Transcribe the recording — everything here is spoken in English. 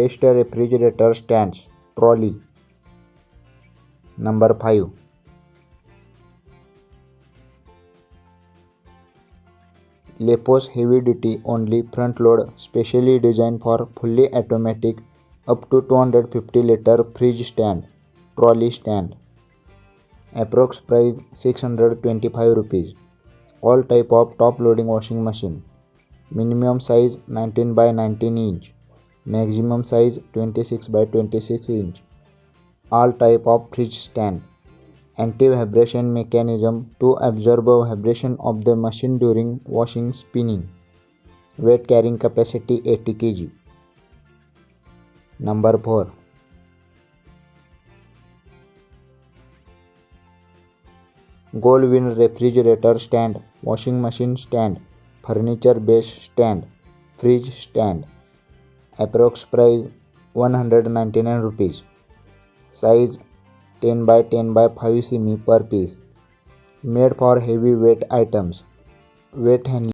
Best refrigerator stands. Trolley. Number 5. Lepos heavy duty only front load, specially designed for fully automatic up to 250 liter fridge stand. Trolley stand. Approx price 625 rupees. All type of top loading washing machine. Minimum size 19 by 19 inch. Maximum size 26 by 26 inch. All type of fridge stand. Anti-vibration mechanism to absorb vibration of the machine during washing spinning. Weight carrying capacity 80 kg. Number 4. Goldwyn refrigerator stand, washing machine stand, furniture base stand, fridge stand. Approx price 199 rupees. Size 10 by 10 by 5 cm per piece. Made for heavy weight items. Weight handling.